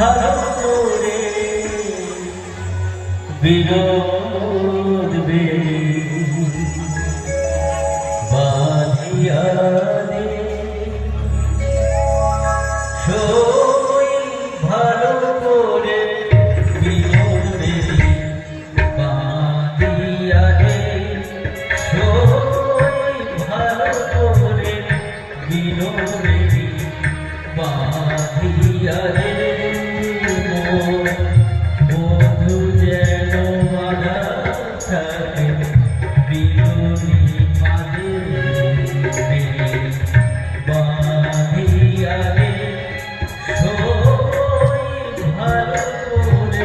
ভালো করে বিনোদ বাঁধিয়া দে সই ভালো করে বিনোদ বাঁধিয়া দে সই ভালো করে বিনোদ বাঁধিয়া দে বধু যেন বাধা থাকে বিনোদী মাঝে বাঁধিয়া দে সই ভালো করে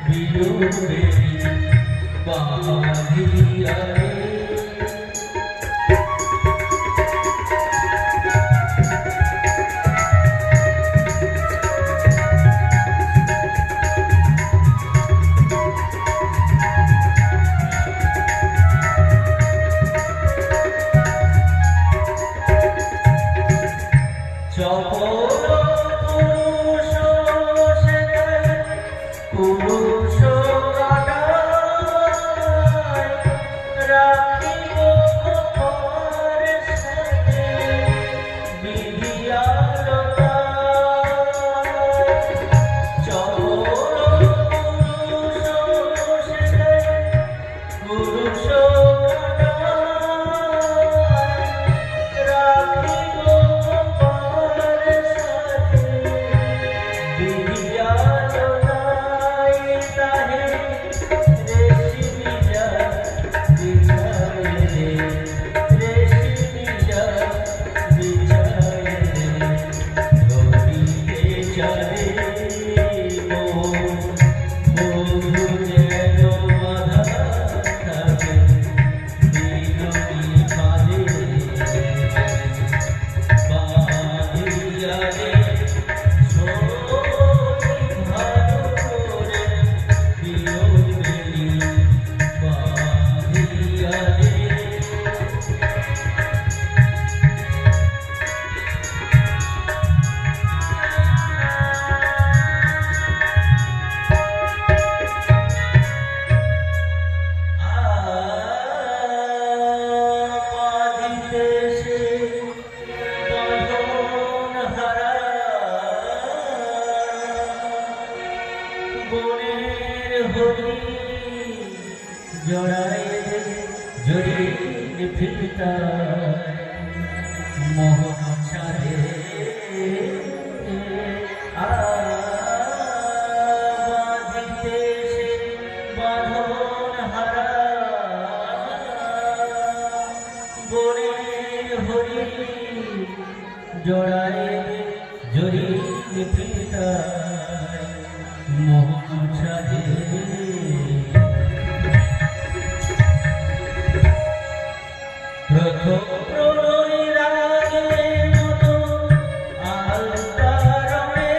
বিনোদ বাঁধিয়া দে। পুরুষ রাখিব সাথে বিধিয়ার পুরুষ জড়ায় জড়িয়ে ফিরতা মোহন ছাড়ে বাঁধিতে সে বাঁধন হারা বনের হরি জড়ায় জড়িয়ে ফিরতা মোহন ছাড়ে প্রণয় রাগের মতো আলকারণে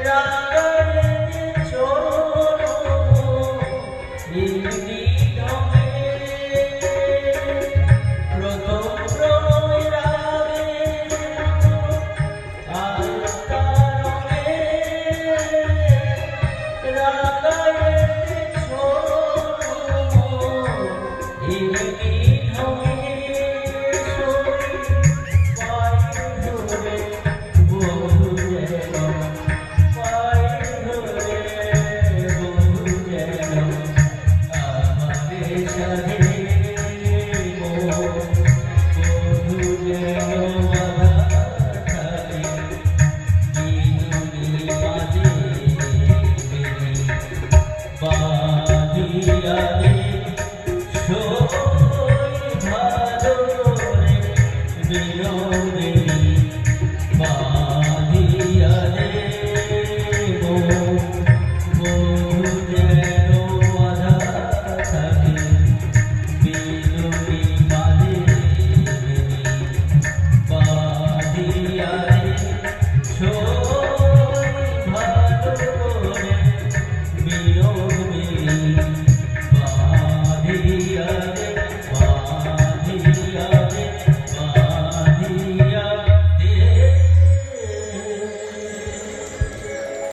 রাগারে ছোট প্রণয় রাগের মতো আলকারণে রাগারে ছোট